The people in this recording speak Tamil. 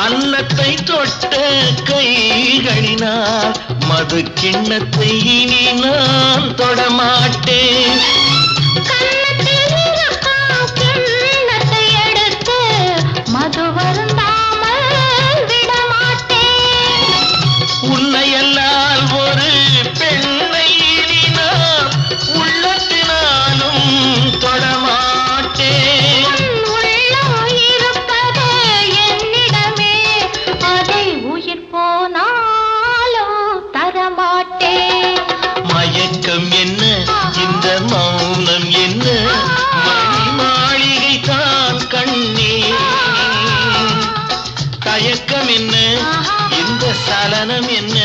அன்னத்தை தொட்ட கைகளினால் மது கிண்ணத்தை இனி நான் தொடமாட்டேன். கிண்ணத்தை எடுத்து மது வருந்தாமல் விடமாட்டேன். உன்னையல்லால் ஒரு பெண்ணை இனி நான் உள்ளத்தினாலும் தொடமாட்டேன். மயக்கம் என்ன, இந்த மௌனம் என்ன, மணி மாளிகை தான் கண்ணே. தயக்கம் என்ன, இந்த சலனம் என்ன,